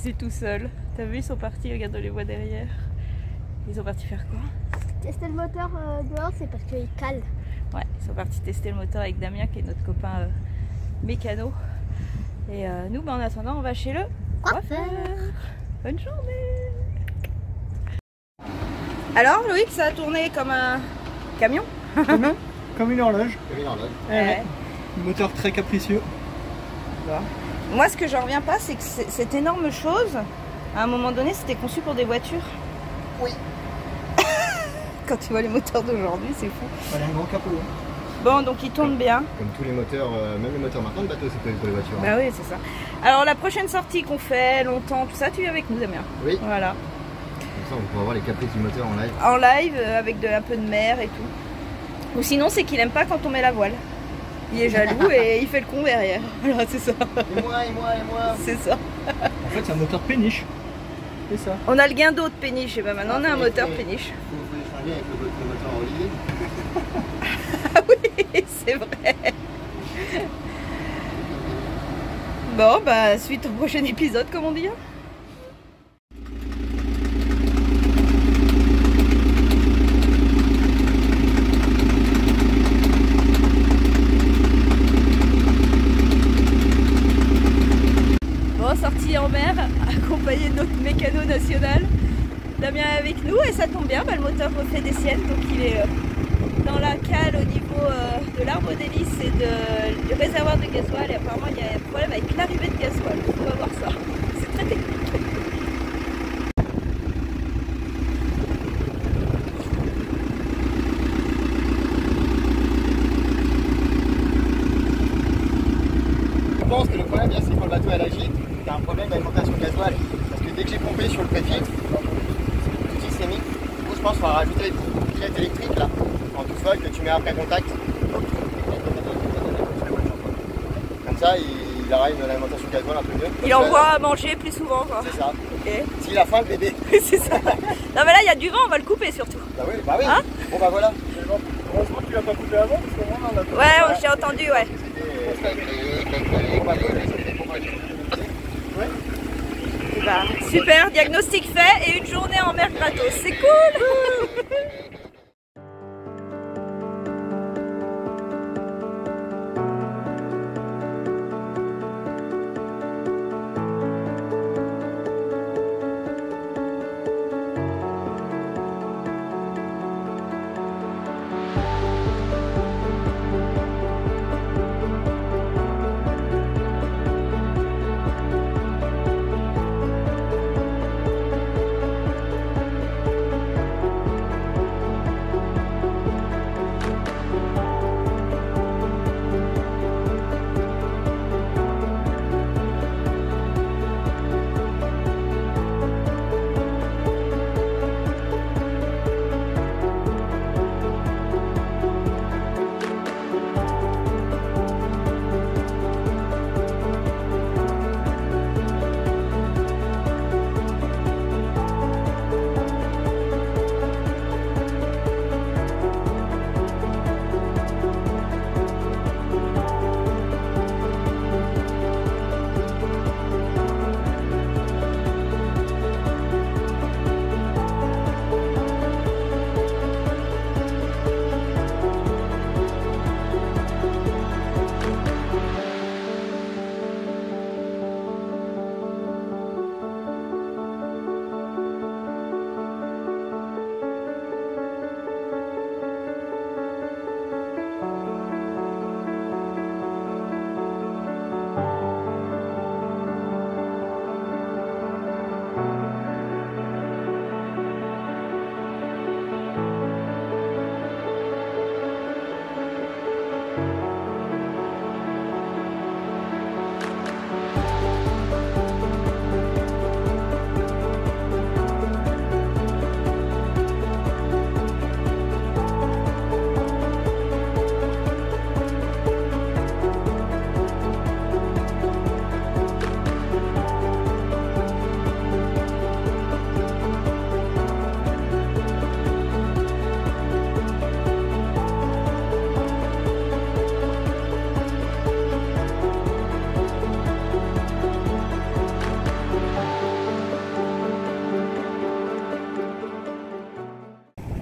laissé tout seul. T'as vu, ils sont partis, regarde, on les voit derrière. Ils sont partis faire quoi? Tester le moteur dehors, c'est parce qu'il cale. Ouais, ils sont partis tester le moteur avec Damien qui est notre copain mécano. Et nous, en attendant, on va chez le coiffeur. Bonne journée. Alors Loïc, ça a tourné comme un camion? Comme une horloge. Comme une horloge. Ouais. Moteur très capricieux. Bon. Moi, ce que j'en reviens pas, c'est que cette énorme chose, à un moment donné, c'était conçu pour des voitures. Oui. Quand tu vois les moteurs d'aujourd'hui, c'est fou. Voilà un grand capot. Hein. Bon, donc il tourne bien. Comme tous les moteurs, même les moteurs maintenant de bateau, c'est pour les voitures. Bah oui, c'est ça. Alors la prochaine sortie qu'on fait, longtemps, tout ça, tu es avec nous, Damien? Oui. Voilà. Comme ça, on pourra voir les caprices du moteur en live. En live, avec un peu de mer et tout. Ou sinon, c'est qu'il aime pas quand on met la voile. Il est jaloux et il fait le con derrière. Voilà, c'est ça. Et moi. C'est ça. En fait, c'est un moteur péniche. C'est ça. On a le gain d'eau de péniche, et ben maintenant on a un moteur péniche. Faut échanger avec le moteur Olivier. Ah oui, c'est vrai. Bon, bah, suite au prochain épisode, comme on dit. Bon, sortie en mer, accompagné de notre mécano national. Damien est avec nous et ça tombe bien, bah, le moteur refait des siennes, donc il est dans la cale au niveau de l'arbre d'hélice et du réservoir de gasoil. Et apparemment il y a un problème avec l'arrivée de gasoil. On va voir ça. C'est très technique. Je pense que le problème, c'est quand le bateau est à la gîte, tu as un problème d'alimentation gasoil. Parce que dès que j'ai pompé sur le préfiltre, l'outil s'est mis. Du coup, je pense qu'il faudra rajouter les petites pilettes électriques là, en tout folle que tu mets après contact. Comme ça, il aura une alimentation gasoil un peu mieux. Il envoie à manger plus souvent, quoi. C'est ça. Ok. S'il a faim, le bébé. C'est ça. Non mais là il y a du vent, on va le couper surtout. Bah oui. Hein? Bon bah voilà. Heureusement que tu l'as pas coupé avant, parce qu'au moins on a pas. Ouais, j'ai entendu, ouais. Bah, super, diagnostic fait et une journée en mer gratos, c'est cool.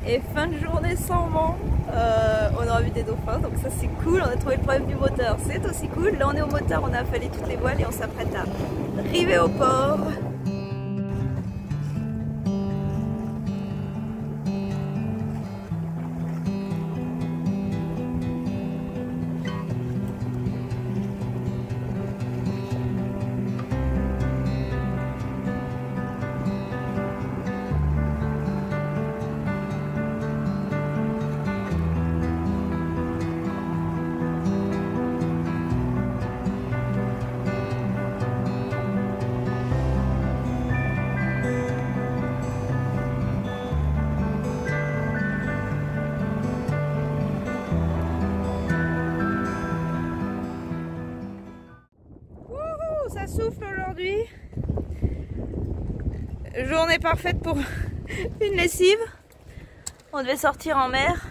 Et fin de journée sans vent, on aura vu des dauphins, donc ça c'est cool. On a trouvé le problème du moteur, c'est aussi cool. Là on est au moteur, on a affalé toutes les voiles et on s'apprête à arriver au port. Ça souffle aujourd'hui. Journée parfaite pour une lessive. On devait sortir en mer.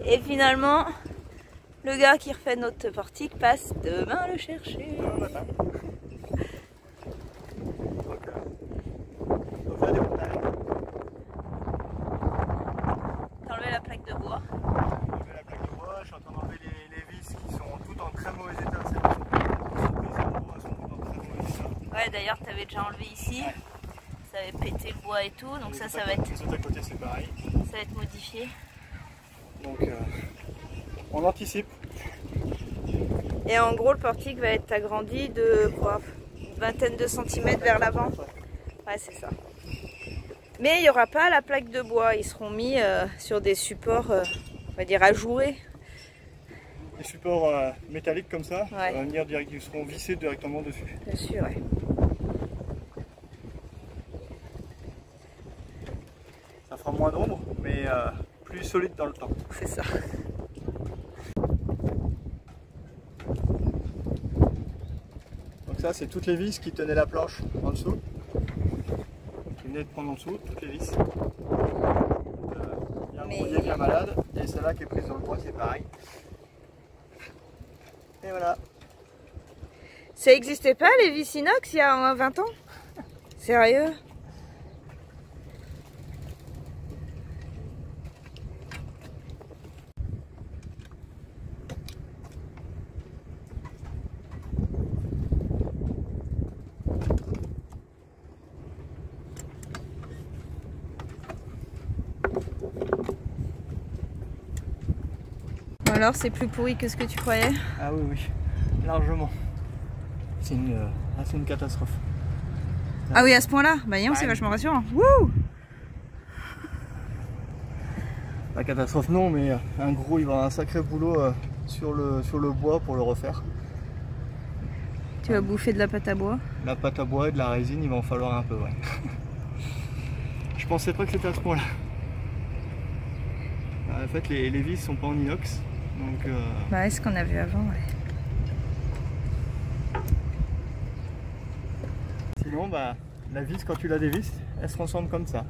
Et finalement, le gars qui refait notre portique passe demain le chercher. T'as enlevé la plaque de bois. Je suis en train d'enlever les vis qui sont toutes en très mauvais état. Ouais, d'ailleurs, tu avais déjà enlevé ici. Ouais. Ça avait pété le bois et tout, donc ça va être. Tout à côté, c'est pareil. Ça va être modifié. Donc, on anticipe. Et en gros, le portique va être agrandi de quoi, une vingtaine de centimètres vers l'avant. Ouais, c'est ça. Mais il n'y aura pas la plaque de bois. Ils seront mis sur des supports, on va dire, ajourés. Des supports métalliques comme ça, ouais. Ils seront vissés directement dessus. Dessus, ouais. Ça fera moins d'ombre, mais plus solide dans le temps. C'est ça. Donc ça, c'est toutes les vis qui tenaient la planche en dessous. Qui venaient de prendre en dessous, toutes les vis. Il y a un gros avec la malade, et celle-là qui est prise dans le bois, c'est pareil. Et voilà. Ça n'existait pas les vis inox il y a 20 ans? Sérieux? Alors c'est plus pourri que ce que tu croyais? Ah oui, oui, largement. C'est une catastrophe. Ah oui, à ce point-là? Bah non, c'est vachement rassurant. Wouh! La catastrophe non, mais un gros, il va y avoir un sacré boulot sur le bois pour le refaire. Tu vas bouffer de la pâte à bois? La pâte à bois et de la résine, il va en falloir un peu, ouais. Je pensais pas que c'était à ce point-là. En fait, les vis sont pas en inox. Donc, bah, ce qu'on a vu avant, ouais. Sinon, bah, la vis, quand tu la dévisses, elle se transforme comme ça.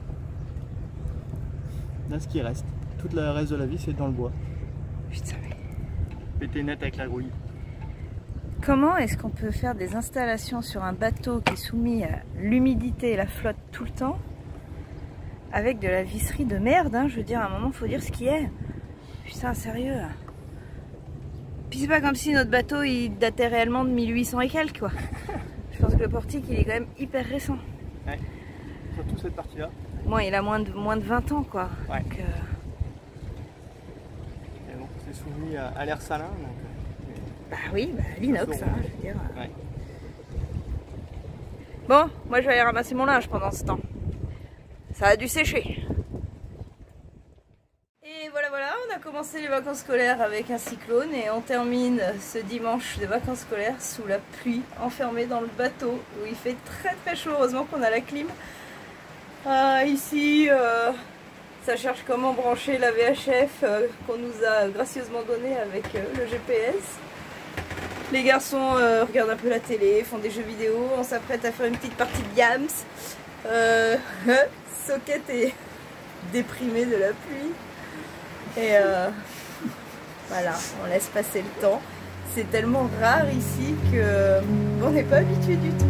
Là, ce qui reste. Tout le reste de la vis est dans le bois. Putain. Pété net avec la grouille. Comment est-ce qu'on peut faire des installations sur un bateau qui est soumis à l'humidité et la flotte tout le temps avec de la visserie de merde, hein? Je veux dire, à un moment, faut dire ce qui est. Putain, sérieux. Puis c'est pas comme si notre bateau, il datait réellement de 1800 et quelques, quoi. Je pense que le portique, il est quand même hyper récent. Ouais. Surtout cette partie-là. Bon, il a moins de 20 ans, quoi. Ouais. Donc, et bon, c'est soumis à l'air salin. Donc, bah oui, bah, l'inox, hein, je veux dire. Ouais. Bon, moi je vais aller ramasser mon linge pendant ce temps. Ça a dû sécher. Et voilà, on a commencé les vacances scolaires avec un cyclone et on termine ce dimanche de vacances scolaires sous la pluie, enfermé dans le bateau où il fait très très chaud. Heureusement qu'on a la clim. Ici, ça cherche comment brancher la VHF qu'on nous a gracieusement donnée avec le GPS. Les garçons regardent un peu la télé, font des jeux vidéo, on s'apprête à faire une petite partie de Yams. Socket est déprimé de la pluie. Et voilà, on laisse passer le temps. C'est tellement rare ici qu'on n'est pas habitué du tout.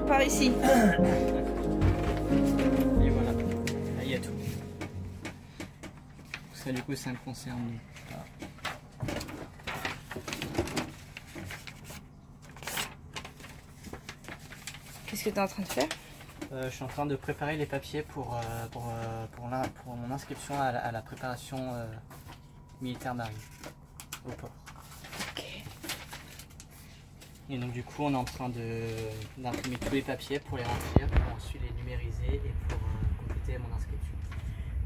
repart par ici. Et voilà, là il y a tout. Ça du coup ça me concerne. Voilà. Qu'est-ce que tu es en train de faire? Je suis en train de préparer les papiers pour mon inscription à la préparation militaire marine au port. Ok. Et donc du coup on est en train d'imprimer tous les papiers pour les remplir, pour ensuite les numériser et pour compléter mon inscription.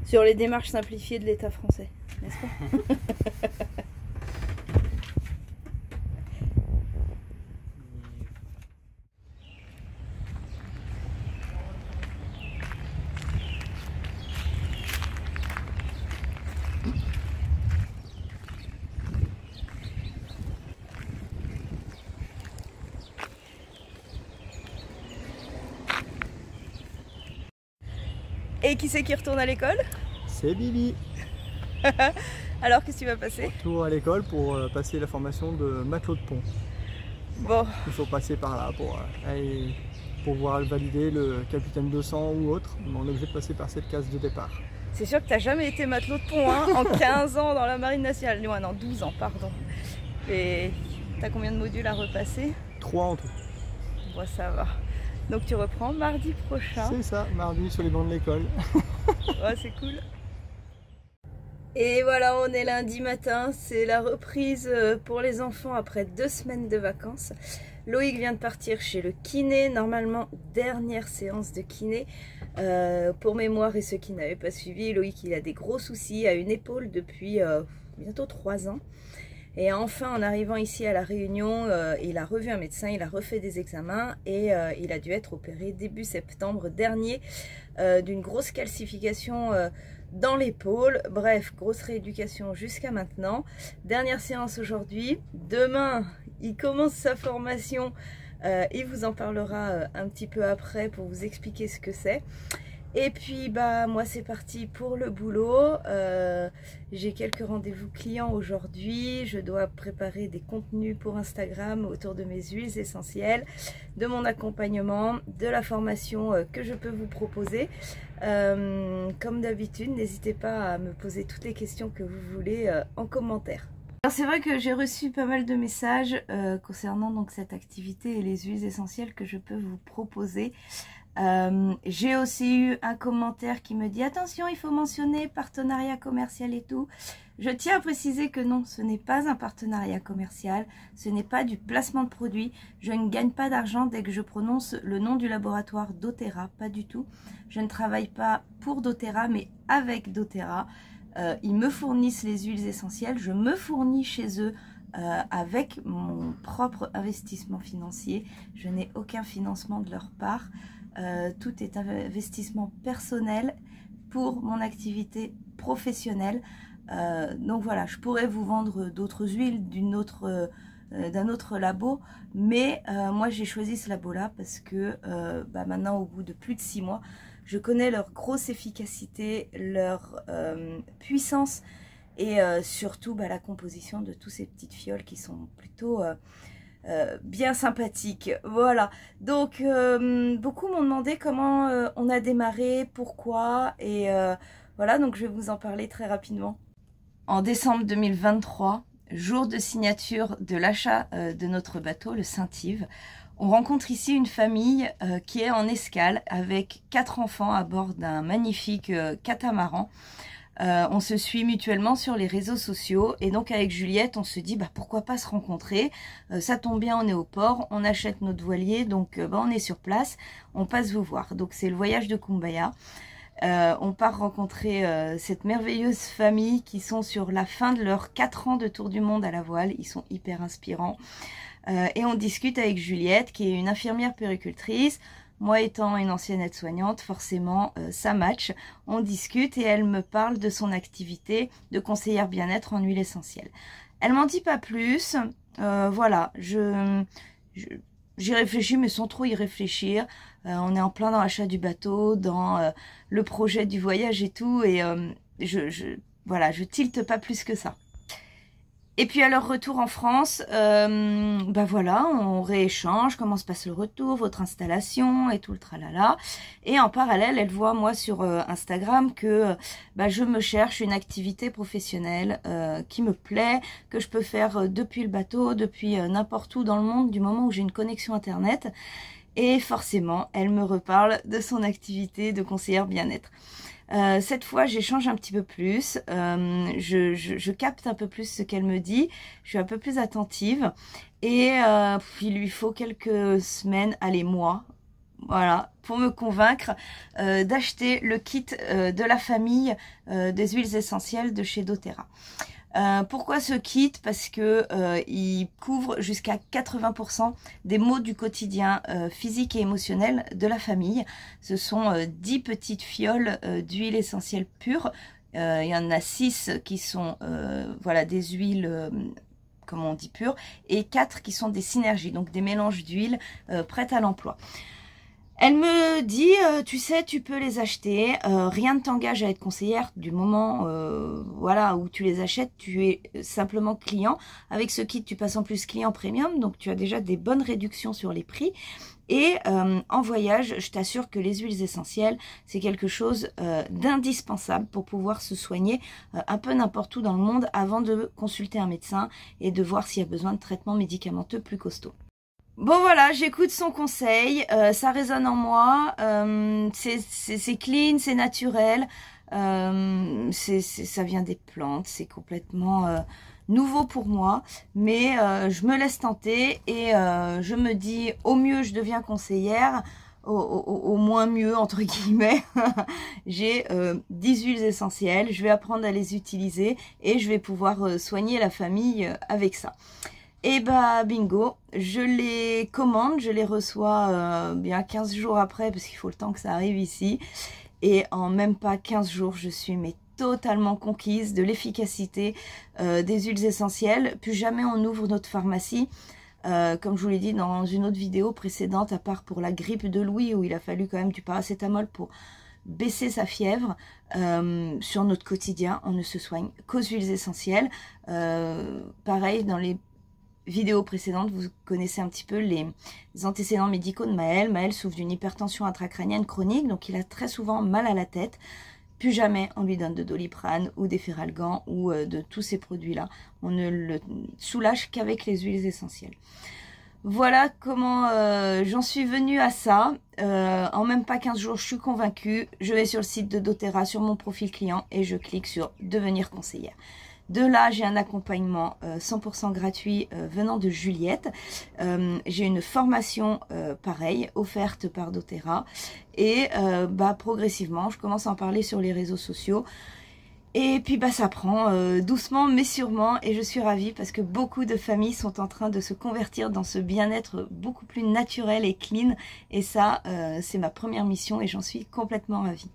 Sur les démarches simplifiées de l'État français, n'est-ce pas? Et qui c'est qui retourne à l'école? C'est Billy. Alors qu'est-ce que tu vas passer? Retour à l'école pour passer la formation de matelot de pont. Bon, Il faut passer par là pour pouvoir valider le capitaine 200 ou autre. Mais on est obligé de passer par cette case de départ. c'est sûr que t'as jamais été matelot de pont, hein, en 15 ans dans la marine nationale. Non, 12 ans, pardon. Et t'as combien de modules à repasser? 3 en tout. Bon, ça va. Donc tu reprends mardi prochain. C'est ça, mardi sur les bancs de l'école. Ouais, c'est cool. Et voilà, on est lundi matin, c'est la reprise pour les enfants après 2 semaines de vacances. Loïc vient de partir chez le kiné, normalement dernière séance de kiné. Pour mémoire et ceux qui n'avaient pas suivi, Loïc il a des gros soucis à une épaule depuis bientôt 3 ans. Et enfin, en arrivant ici à La Réunion, il a revu un médecin, il a refait des examens et il a dû être opéré début septembre dernier d'une grosse calcification dans l'épaule. Bref, grosse rééducation jusqu'à maintenant. Dernière séance aujourd'hui. Demain, il commence sa formation. Il vous en parlera un petit peu après pour vous expliquer ce que c'est. Et puis bah moi c'est parti pour le boulot. J'ai quelques rendez-vous clients aujourd'hui. Je dois préparer des contenus pour Instagram autour de mes huiles essentielles, de mon accompagnement, de la formation que je peux vous proposer. Comme d'habitude, n'hésitez pas à me poser toutes les questions que vous voulez en commentaire. Alors c'est vrai que j'ai reçu pas mal de messages concernant donc cette activité et les huiles essentielles que je peux vous proposer. J'ai aussi eu un commentaire qui me dit attention, il faut mentionner partenariat commercial et tout. Je tiens à préciser que non, ce n'est pas un partenariat commercial, ce n'est pas du placement de produits. Je ne gagne pas d'argent dès que je prononce le nom du laboratoire doTERRA, pas du tout. Je ne travaille pas pour doTERRA mais avec doTERRA. Ils me fournissent les huiles essentielles, je me fournis chez eux avec mon propre investissement financier. Je n'ai aucun financement de leur part. Tout est investissement personnel pour mon activité professionnelle. Donc voilà, je pourrais vous vendre d'autres huiles d'un autre labo, mais moi j'ai choisi ce labo là parce que maintenant au bout de plus de 6 mois, je connais leur grosse efficacité, leur puissance et surtout la composition de tous ces petites fioles qui sont plutôt bien sympathique. Voilà, donc beaucoup m'ont demandé comment on a démarré, pourquoi, et voilà, donc je vais vous en parler très rapidement. En décembre 2023, jour de signature de l'achat de notre bateau, le Saint-Yves, on rencontre ici une famille qui est en escale avec 4 enfants à bord d'un magnifique catamaran. On se suit mutuellement sur les réseaux sociaux et donc avec Juliette on se dit pourquoi pas se rencontrer, ça tombe bien, on est au port, on achète notre voilier, donc on est sur place, on passe vous voir. Donc c'est le voyage de Kumbaya. On part rencontrer cette merveilleuse famille qui sont sur la fin de leurs 4 ans de tour du monde à la voile. Ils sont hyper inspirants et on discute avec Juliette qui est une infirmière puéricultrice. Moi étant une ancienne aide-soignante, forcément ça match, on discute et elle me parle de son activité de conseillère bien-être en huile essentielle. Elle m'en dit pas plus, voilà, j'y réfléchis mais sans trop y réfléchir. On est en plein dans l'achat du bateau, dans le projet du voyage et tout, et voilà, je tilte pas plus que ça. Et puis à leur retour en France, bah voilà, on rééchange, comment se passe le retour, votre installation et tout le tralala. Et en parallèle, elle voit moi sur Instagram que bah, je me cherche une activité professionnelle qui me plaît, que je peux faire depuis le bateau, depuis n'importe où dans le monde, du moment où j'ai une connexion internet. Et forcément, elle me reparle de son activité de conseillère bien-être. Cette fois, j'échange un petit peu plus, je capte un peu plus ce qu'elle me dit, je suis un peu plus attentive et il lui faut quelques semaines, allez mois, voilà, pour me convaincre d'acheter le kit de la famille des huiles essentielles de chez doTERRA. Pourquoi ce kit? Parce que il couvre jusqu'à 80% des maux du quotidien physique et émotionnel de la famille. Ce sont 10 petites fioles d'huile essentielle pure. Il y en a 6 qui sont voilà, des huiles comme on dit pures et 4 qui sont des synergies, donc des mélanges d'huiles prêtes à l'emploi. Elle me dit, tu sais, tu peux les acheter, rien ne t'engage à être conseillère du moment voilà, où tu les achètes, tu es simplement client. Avec ce kit, tu passes en plus client premium, donc tu as déjà des bonnes réductions sur les prix. Et en voyage, je t'assure que les huiles essentielles, c'est quelque chose d'indispensable pour pouvoir se soigner un peu n'importe où dans le monde avant de consulter un médecin et de voir s'il y a besoin de traitements médicamenteux plus costauds. Bon voilà, j'écoute son conseil, ça résonne en moi, c'est clean, c'est naturel, ça vient des plantes, c'est complètement nouveau pour moi, mais je me laisse tenter et je me dis au mieux je deviens conseillère, au moins mieux entre guillemets, j'ai 10 huiles essentielles, je vais apprendre à les utiliser et je vais pouvoir soigner la famille avec ça. Et bah bingo, je les commande, je les reçois bien 15 jours après parce qu'il faut le temps que ça arrive ici. Et en même pas 15 jours, je suis mais totalement conquise de l'efficacité des huiles essentielles. Plus jamais on ouvre notre pharmacie. Comme je vous l'ai dit dans une autre vidéo précédente, à part pour la grippe de Louis où il a fallu quand même du paracétamol pour baisser sa fièvre, sur notre quotidien, on ne se soigne qu'aux huiles essentielles. Pareil, dans les vidéo précédente, vous connaissez un petit peu les antécédents médicaux de Maël. Maël souffre d'une hypertension intracrânienne chronique, donc il a très souvent mal à la tête. Plus jamais on lui donne de Doliprane ou des Feralgan ou de tous ces produits-là. On ne le soulage qu'avec les huiles essentielles. Voilà comment j'en suis venue à ça. En même pas 15 jours, je suis convaincue. Je vais sur le site de doTERRA, sur mon profil client et je clique sur devenir conseillère. De là, j'ai un accompagnement 100% gratuit venant de Juliette. J'ai une formation pareille, offerte par doTERRA. Et bah, progressivement, je commence à en parler sur les réseaux sociaux. Et puis bah, ça prend doucement mais sûrement. Et je suis ravie parce que beaucoup de familles sont en train de se convertir dans ce bien-être beaucoup plus naturel et clean. Et ça, c'est ma première mission et j'en suis complètement ravie.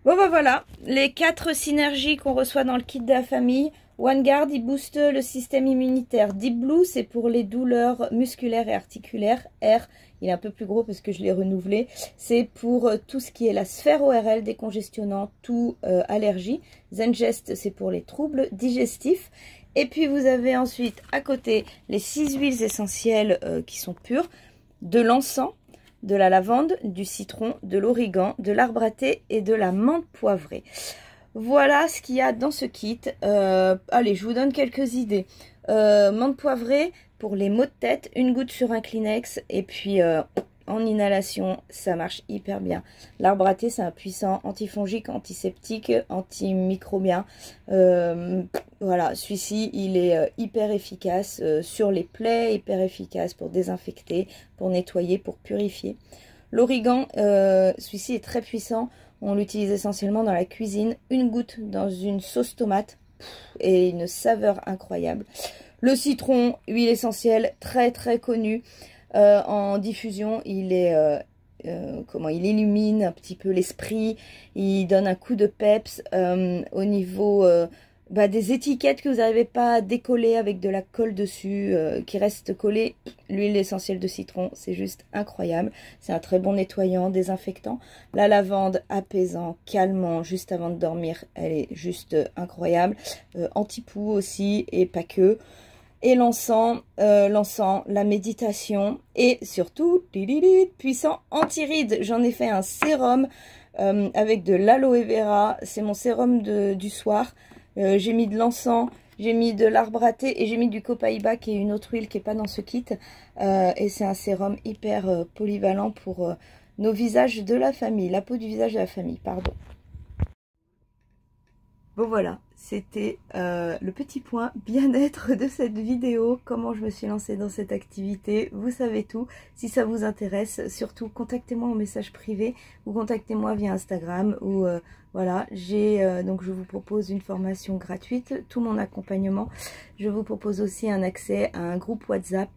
Bon bah voilà, les 4 synergies qu'on reçoit dans le kit de la famille. OneGuard, il booste le système immunitaire. Deep Blue, c'est pour les douleurs musculaires et articulaires. R, il est un peu plus gros parce que je l'ai renouvelé. C'est pour tout ce qui est la sphère ORL, décongestionnant, tout allergie. Zengest, c'est pour les troubles digestifs. Et puis vous avez ensuite à côté les 6 huiles essentielles qui sont pures, de l'encens, de la lavande, du citron, de l'origan, de l'arbre à thé et de la menthe poivrée. Voilà ce qu'il y a dans ce kit. Allez, je vous donne quelques idées. Menthe poivrée pour les maux de tête, une goutte sur un Kleenex et puis en inhalation, ça marche hyper bien. L'arbre à thé, c'est un puissant antifongique, antiseptique, antimicrobien. Voilà, celui-ci, il est hyper efficace sur les plaies, hyper efficace pour désinfecter, pour nettoyer, pour purifier. L'origan, celui-ci est très puissant. On l'utilise essentiellement dans la cuisine. Une goutte dans une sauce tomate et une saveur incroyable. Le citron, huile essentielle, très très connue. En diffusion, il est il illumine un petit peu l'esprit, il donne un coup de peps au niveau des étiquettes que vous n'arrivez pas à décoller avec de la colle dessus, qui reste collée. L'huile essentielle de citron, c'est juste incroyable. C'est un très bon nettoyant, désinfectant. La lavande, apaisant, calmant, juste avant de dormir, elle est juste incroyable. Anti-poux aussi, et pas que. Et l'encens, la méditation, et surtout, puissant anti-rides. J'en ai fait un sérum avec de l'aloe vera. C'est mon sérum du soir. J'ai mis de l'encens, j'ai mis de l'arbre à thé et j'ai mis du copaïba qui est une autre huile qui n'est pas dans ce kit. Et c'est un sérum hyper polyvalent pour nos visages de la famille, la peau du visage de la famille, pardon. Bon voilà, c'était le petit point bien-être de cette vidéo, comment je me suis lancée dans cette activité, vous savez tout. Si ça vous intéresse, surtout contactez-moi en message privé ou contactez-moi via Instagram ou voilà, donc je vous propose une formation gratuite, tout mon accompagnement. Je vous propose aussi un accès à un groupe WhatsApp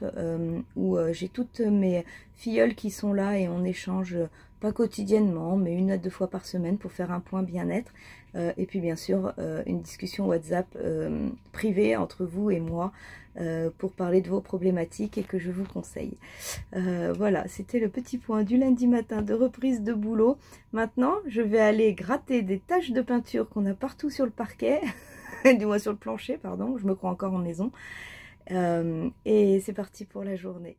où j'ai toutes mes filleules qui sont là et on échange pas quotidiennement, mais 1 à 2 fois par semaine pour faire un point bien-être. Et puis bien sûr, une discussion WhatsApp privée entre vous et moi pour parler de vos problématiques et que je vous conseille. Voilà, c'était le petit point du lundi matin de reprise de boulot. Maintenant, je vais aller gratter des taches de peinture qu'on a partout sur le parquet, du moins sur le plancher, pardon, je me crois encore en maison. Et c'est parti pour la journée.